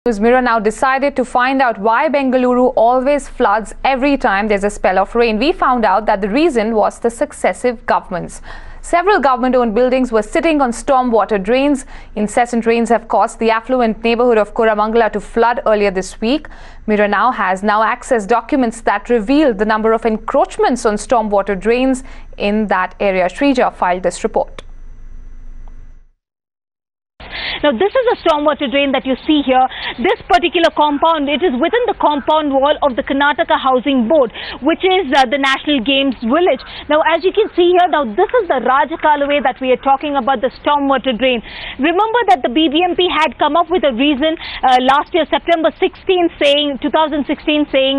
News Mirror now decided to find out why Bengaluru always floods every time there's a spell of rain. We found out that the reason was the successive governments. Several government-owned buildings were sitting on stormwater drains. Incessant rains have caused the affluent neighborhood of Koramangala to flood earlier this week. Mirror now has accessed documents that reveal the number of encroachments on stormwater drains in that area. Shrija filed this report. Now, this is a stormwater drain that you see here. This particular compound, it is within the compound wall of the Karnataka Housing Board, which is the National Games Village. Now, as you can see here, now this is the Rajakalaway that we are talking about, the stormwater drain. Remember that the BBMP had come up with a reason last year, September 2016, saying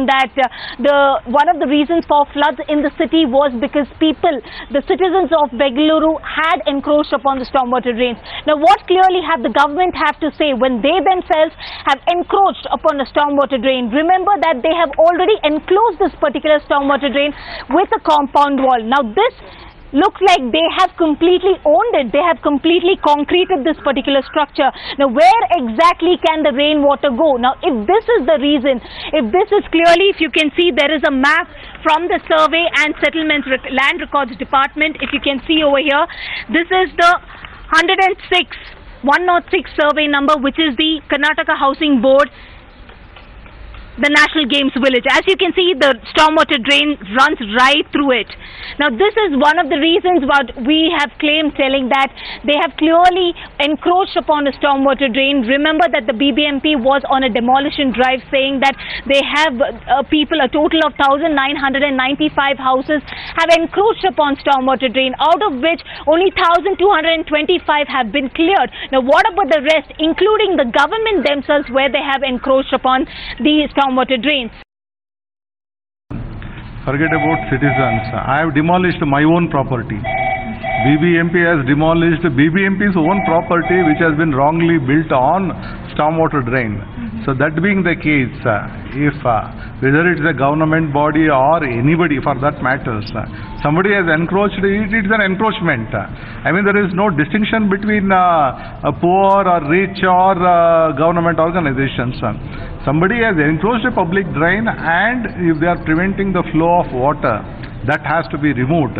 that one of the reasons for floods in the city was because the citizens of Bengaluru had encroached upon the stormwater drains. Now, what clearly have the government have to say when they themselves have encroached upon a stormwater drain? Remember that they have already enclosed this particular stormwater drain with a compound wall. Now, this looks like they have completely owned it. They have completely concreted this particular structure. Now, where exactly can the rainwater go? Now, if this is the reason, if this is clearly, if you can see, there is a map from the Survey and Settlements Land Records Department. If you can see over here, this is the 106 survey number, which is the Karnataka Housing Board, the National Games Village. As you can see, the stormwater drain runs right through it. Now, this is one of the reasons what we have claimed, telling that they have clearly encroached upon a stormwater drain. Remember that the BBMP was on a demolition drive, saying that they have a total of 1,995 houses have encroached upon stormwater drain, out of which only 1,225 have been cleared. Now, what about the rest, including the government themselves, where they have encroached upon the stormwater drains? Forget about citizens. I have demolished my own property. BBMP has demolished BBMP's own property, which has been wrongly built on stormwater drain. So that being the case, if whether it is a government body or anybody for that matters, somebody has encroached, it is an encroachment. I mean, there is no distinction between poor or rich or government organizations. Somebody has encroached a public drain, and if they are preventing the flow of water, that has to be removed.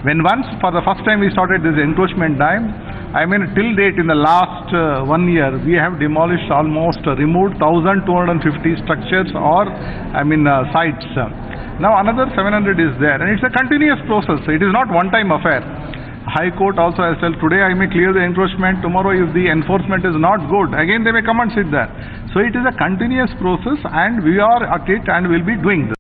When once for the first time we started this encroachment dam, I mean, till date in the last 1 year, we have demolished removed 1,250 structures or sites. Now another 700 is there, and it's a continuous process. It is not one-time affair. High Court also has said, today I may clear the encroachment, tomorrow if the enforcement is not good, again they may come and sit there. So it is a continuous process, and we are at it and will be doing this.